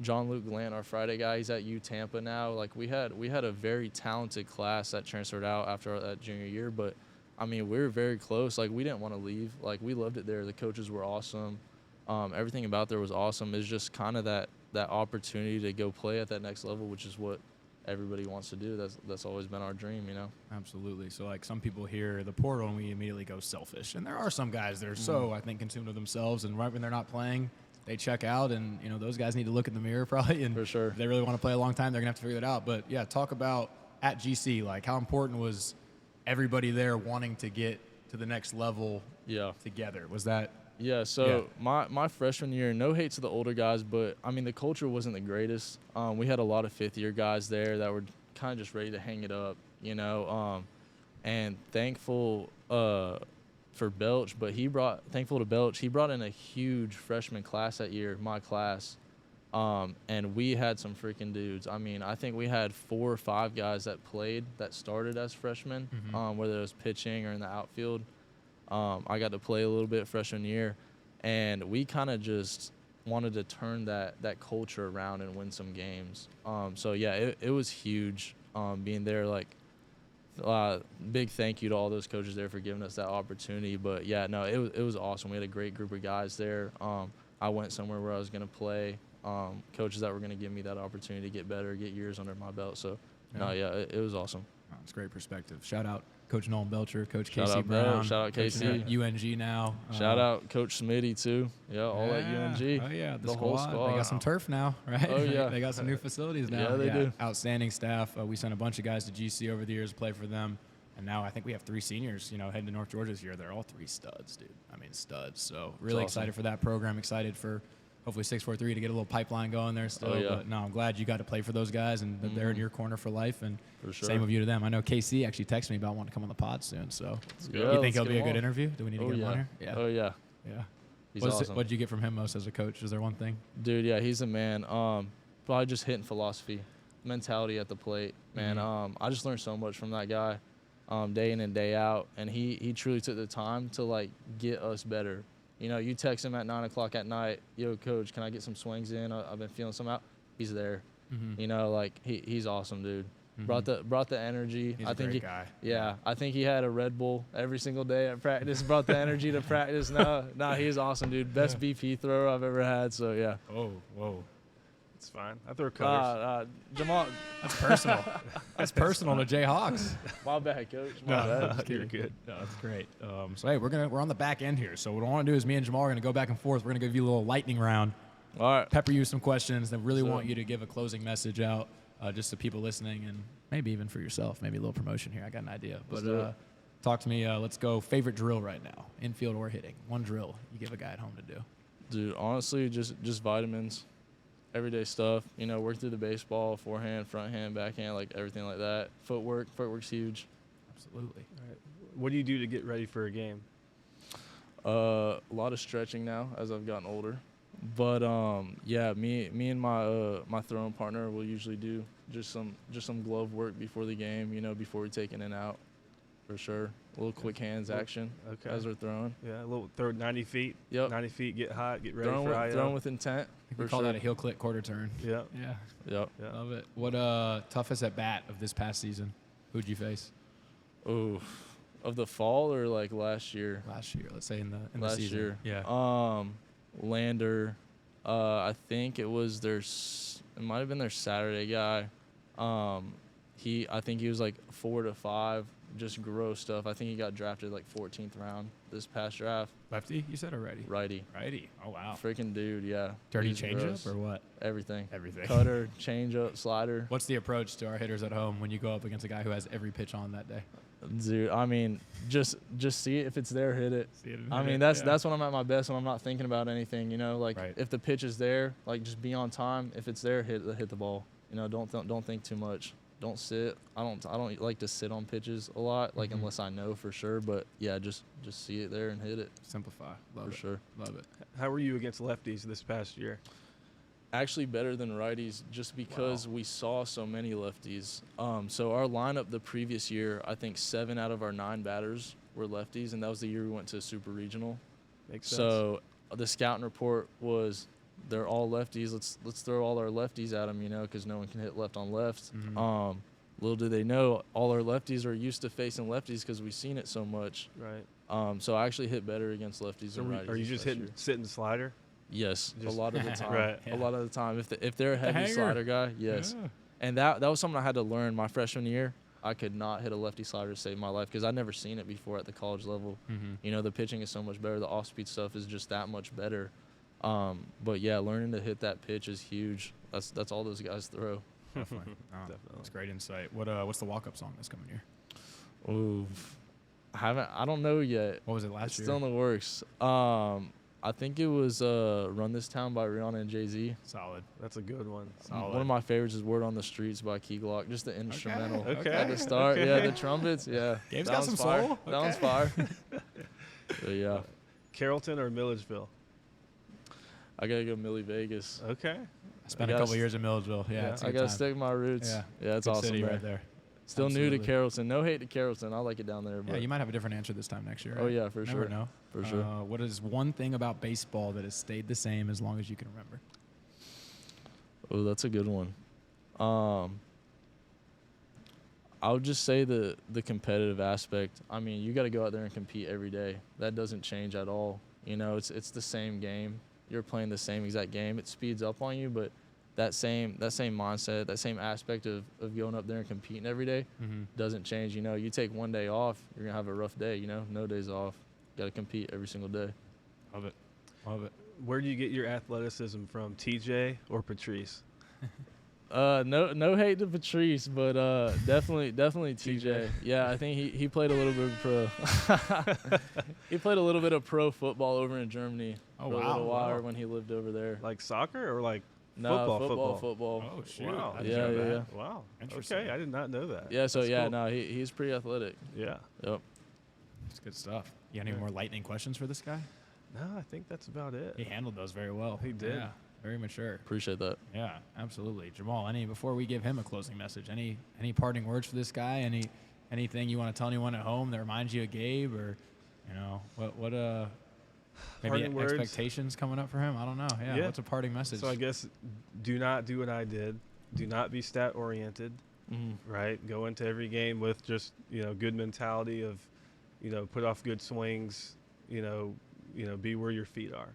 John Luke Glant, our Friday guy, he's at U Tampa now. Like we had a very talented class that transferred out after that junior year. But I mean, we were very close. Like we didn't want to leave. Like we loved it there. The coaches were awesome. Everything about there was awesome. It's just kind of that opportunity to go play at that next level, which is what everybody wants to do. That's always been our dream, you know. Absolutely. So like some people hear the portal and we immediately go selfish, and there are some guys that are so I think consumed with themselves, and right when they're not playing, they check out, and you know those guys need to look in the mirror probably, and for sure, if they really want to play a long time, they're gonna have to figure that out. But yeah, talk about at GC, like how important was everybody there wanting to get to the next level together? Was that my freshman year, no hate to the older guys, but I mean the culture wasn't the greatest. We had a lot of fifth-year guys there that were kind of just ready to hang it up, you know. And thankful for Belch, but thankful to Belch, he brought in a huge freshman class that year, my class. And we had some freaking dudes. I mean, I think we had 4 or 5 guys that started as freshmen, whether it was pitching or in the outfield. I got to play a little bit freshman year, and we kind of just wanted to turn that culture around and win some games. So yeah, it was huge being there. Like, big thank you to all those coaches there for giving us that opportunity. But yeah, no, it was awesome. We had a great group of guys there. I went somewhere where I was going to play. Coaches that were going to give me that opportunity to get better, get years under my belt. So it was awesome. Oh, it's great perspective. Shout out Coach Nolan Belcher, Coach Shout Casey out Brown. Shout out Casey. UNG now. Shout out Coach Smitty too. Yeah, all at UNG. Oh yeah, the whole squad. squad. They got some turf now, right? Oh yeah, they got some new facilities now. Yeah, they do. Outstanding staff. We sent a bunch of guys to GC over the years to play for them, and now I think we have 3 seniors. You know, heading to North Georgia this year. They're all 3 studs, dude. I mean, studs. So really excited for that program. Excited for hopefully 643 to get a little pipeline going there still. Oh, yeah. But no, I'm glad you got to play for those guys, and that they're in your corner for life. And for sure. Same of you to them. I know KC actually texted me about wanting to come on the pod soon. So Yeah, you think he'll be a good interview? Do we need to get him on here? Yeah. Oh yeah. Yeah. He's awesome. What did you get from him most as a coach? Is there one thing? Dude, yeah, he's a man. Probably just hitting philosophy, mentality at the plate, man. I just learned so much from that guy, day in and day out, and he truly took the time to like get us better. You know, you text him at 9 o'clock at night, yo, coach, can I get some swings in? I've been feeling some out. He's there. You know, like he's awesome, dude. Brought the energy. He's a great guy. Yeah, I think he had a Red Bull every single day at practice. Brought the energy to practice. No, he's awesome, dude. Best BP thrower I've ever had. So yeah. Oh, whoa. It's fine. I throw colors. Jamal, that's personal. That's personal to Jayhawks. My bad, coach. My bad. You're good. No, that's great. So hey, we're on the back end here. So what I want to do is me and Jamal are going to go back and forth. We're going to give you a little lightning round. All right. Pepper you some questions. Then really want you to give a closing message out, just to people listening, and maybe even for yourself. Maybe a little promotion here. I got an idea. But talk to me. Let's go. Favorite drill right now, infield or hitting. One drill you give a guy at home to do. Dude, honestly, just vitamins. Everyday stuff, you know, work through the baseball, forehand, front hand, backhand, like everything like that. Footwork's huge. Absolutely. All right. What do you do to get ready for a game? A lot of stretching now as I've gotten older, but yeah, me and my throwing partner will usually do just some glove work before the game, you know, before we take in and out, for sure. A little quick hands action as we're throwing. Yeah, a little throw 90 feet. Yep. 90 feet, get hot, get ready throwing with intent. We call that a heel click quarter turn. Yeah. Yeah. Yep. Love it. What toughest at bat of this past season? Who'd you face? Oh, of the fall or like last year? Last year, let's say in the Last season. year. Yeah. Lander. I think it was it might have been their Saturday guy. I think he was like 4 to 5, just gross stuff. I think he got drafted like 14th round this past draft. Lefty, you said already. Righty. Righty. Oh wow. Freaking dude, yeah. Dirty He's changeup gross. or what? Everything. Everything. Cutter, changeup, slider. What's the approach to our hitters at home when you go up against a guy who has every pitch on that day? Dude, I mean, just see it. If it's there, hit it. See it and I hit mean, it, that's when I'm at my best, when I'm not thinking about anything, you know, like Right. if the pitch is there, like just be on time. If it's there, hit the ball. You know, don't think too much. Don't sit. I don't like to sit on pitches a lot, like unless I know for sure. But yeah, just see it there and hit it. Simplify. Love For it. sure. Love it. How were you against lefties this past year? Actually better than righties, just because we saw so many lefties. So our lineup the previous year, I think 7 out of our 9 batters were lefties, and that was the year we went to Super Regional. Makes sense. So the scouting report was they're all lefties. Let's throw all our lefties at them, you know, because no one can hit left on left. Mhm. Little do they know, all our lefties are used to facing lefties because we've seen it so much. Right. So I actually hit better against lefties So than righties. are you this just last hitting year. sitting slider? Yes, Just- a lot of the time. Right. A lot of the time, if they're a heavy hanger. slider guy, yes. Yeah. And that was something I had to learn my freshman year. I could not hit a lefty slider to save my life because I'd never seen it before at the college level. Mhm. You know, the pitching is so much better. The off-speed stuff is just that much better. But yeah, learning to hit that pitch is huge. That's all those guys throw. Definitely. Definitely. That's great insight. What's the walk-up song this coming year? Ooh, I don't know yet. What was it last It's year? still in the works. I think it was "Run This Town" by Rihanna and Jay-Z. Solid. That's a good one. Solid. One of my favorites is "Word on the Streets" by Key Glock. Just the instrumental Okay. at the start. Okay. Yeah, the trumpets. Yeah, Gabe's that got one's some fire. soul. That one's Okay. fire. But yeah, Carrollton or Milledgeville? I gotta go Millie Vegas. Okay. I spent a gotta couple st- years in Milledgeville. Yeah, Yeah. it's a I good gotta time. stick with my roots. Yeah. Yeah, it's Good awesome city there. right there. Still new Absolutely. to Carrollton. No hate to Carrollton. I like it down there. Yeah, But you might have a different answer this time next year. Oh right? yeah, for Never sure. know. For sure. What is one thing about baseball that has stayed the same as long as you can remember? Oh, that's a good one. I would just say the competitive aspect. I mean, you got to go out there and compete every day. That doesn't change at all. You know, it's the same game. You're playing the same exact game. It speeds up on you, but that same mindset, that same aspect of going up there and competing every day Mm-hmm. doesn't change. You know, you take one day off, you're gonna have a rough day. You know, no days off. Got to compete every single day. Love it. Love it. Where do you get your athleticism from, TJ or Patrice? No hate to Patrice, but definitely TJ. Yeah, I think he played a little bit of pro. He played a little bit of pro football over in Germany Oh, for a wow. little while Wow. when he lived over there. Like soccer or like No, football? football. Oh, shoot. Wow. I didn't Yeah, know yeah, that. yeah. Wow. Interesting. Okay, I did not know that. Yeah, so That's yeah, cool. no, he's pretty athletic. Yeah. Yep. That's good stuff. You got any Yeah. more lightning questions for this guy? No, I think that's about it. He handled those very well. He did. Yeah, very mature. Appreciate that. Yeah, absolutely. Jamal, before we give him a closing message, any parting words for this guy? Anything you want to tell anyone at home that reminds you of Gabe, or what maybe Parting words? expectations coming up for him? I don't know. Yeah, Yeah. what's a parting message? So I guess do not do what I did. Do not be stat oriented, right? Go into every game with just, good mentality of, put off good swings, be where your feet are,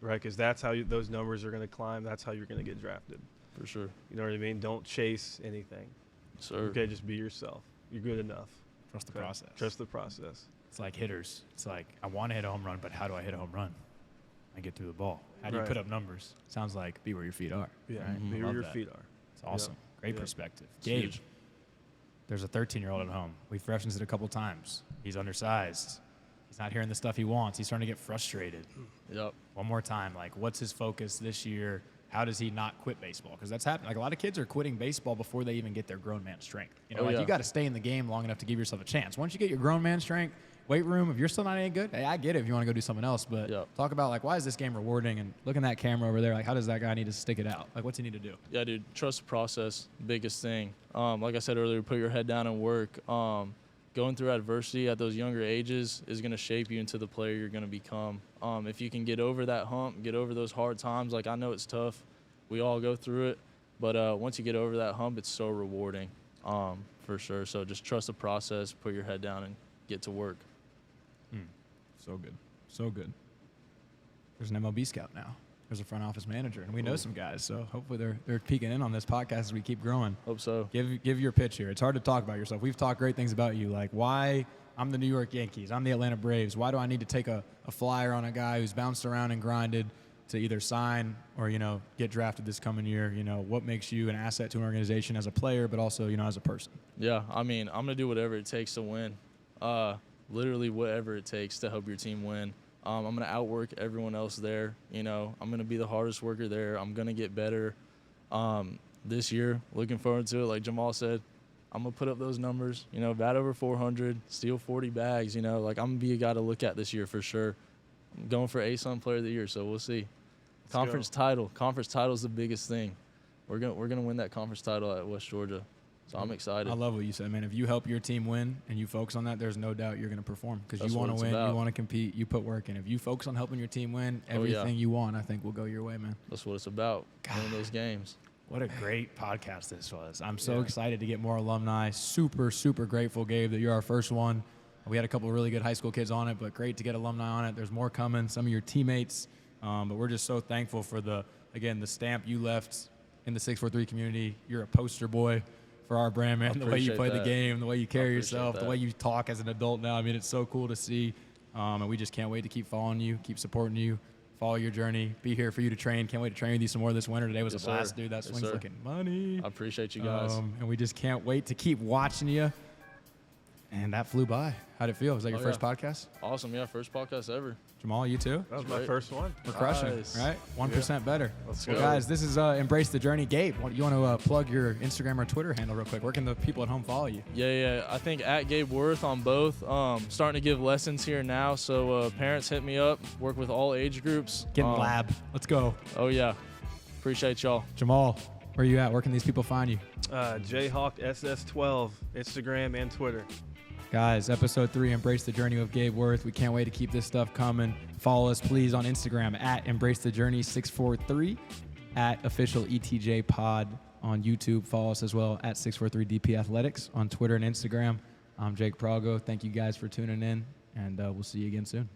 right? Because that's how those numbers are going to climb. That's how you're going to get drafted. For sure. You know what I mean? Don't chase anything. Sir. Okay, just be yourself. You're good enough. Trust the Okay? process. Trust the process. It's like hitters. It's like, I want to hit a home run, but how do I hit a home run? I get through the ball. How do you Right. put up numbers? Sounds like be where your feet are. Yeah, Right? be where Love your that. feet are. It's awesome. Great Yeah. perspective. It's Gabe, huge. there's a 13-year-old at home. We've referenced it a couple times. He's undersized. He's not hearing the stuff he wants. He's starting to get frustrated. Yep. One more time, what's his focus this year? How does he not quit baseball? Because that's happening. A lot of kids are quitting baseball before they even get their grown man strength. Oh, yeah. You got to stay in the game long enough to give yourself a chance. Once you get your grown man strength, weight room, if you're still not any good, hey, I get it if you want to go do something else. But Yep. talk about, why is this game rewarding? And look in that camera over there, how does that guy need to stick it out? What's he need to do? Yeah, dude. Trust the process. Biggest thing. Like I said earlier, put your head down and work. Going through adversity at those younger ages is going to shape you into the player you're going to become. If you can get over that hump, get over those hard times, I know it's tough. We all go through it. But once you get over that hump, it's so rewarding. for sure. So just trust the process, put your head down, and get to work. So good. So good. There's an MLB scout now. There's a front office manager, and we know some guys. So hopefully they're peeking in on this podcast as we keep growing. Hope so. Give your pitch here. It's hard to talk about yourself. We've talked great things about you, like why I'm the New York Yankees, I'm the Atlanta Braves. Why do I need to take a flyer on a guy who's bounced around and grinded to either sign or, get drafted this coming year? What makes you an asset to an organization as a player, but also, as a person? Yeah, I mean, I'm going to do whatever it takes to win. Literally whatever it takes to help your team win. I'm going to outwork everyone else there. I'm going to be the hardest worker there. I'm going to get better this year. Looking forward to it. Like Jamaal said, I'm going to put up those numbers, bat over 400, steal 40 bags, like I'm going to be a guy to look at this year for sure. I'm going for ASUN Player of the Year, so we'll see. Conference title is the biggest thing. We're gonna win that conference title at West Georgia, so I'm excited. I love what you said, man. If you help your team win and you focus on that, there's no doubt you're gonna perform because you want to win, you want to compete, you put work in. If you focus on helping your team win, everything you want, I think, will go your way, man. That's what it's about. Winning those games. What a great podcast this was. I'm so excited to get more alumni. Super, super grateful, Gabe, that you're our first one. We had a couple of really good high school kids on it, but great to get alumni on it. There's more coming, some of your teammates. But we're just so thankful for the stamp you left in the 643 community. You're a poster boy for our brand, man. The way you play the game, the way you carry yourself, the way you talk as an adult now. I mean, it's so cool to see. And we just can't wait to keep following you, keep supporting you, follow your journey, be here for you to train. Can't wait to train with you some more this winter. Today was a blast, dude. That swing's looking money. I appreciate you guys. And we just can't wait to keep watching you. And that flew by. How'd it feel? Was that your first podcast? Awesome, yeah. First podcast ever. Jamaal, you too? That was my first one. We're crushing, right? 1% better. Let's go. go. Guys, this is Embrace the Journey. Gabe, you want to plug your Instagram or Twitter handle real quick? Where can the people at home follow you? Yeah. I think at Gabe Wuerth on both. Starting to give lessons here now, so parents hit me up. Work with all age groups. Get in lab. Let's go. Oh, yeah. Appreciate y'all. Jamaal, where you at? Where can these people find you? JHawkSS12, Instagram and Twitter. Guys, episode 3, Embrace the Journey with Gabe Wuerth. We can't wait to keep this stuff coming. Follow us, please, on Instagram at EmbraceTheJourney643, at official ETJ Pod on YouTube. Follow us as well at 643DP Athletics on Twitter and Instagram. I'm Jake Pralgo. Thank you guys for tuning in, and we'll see you again soon.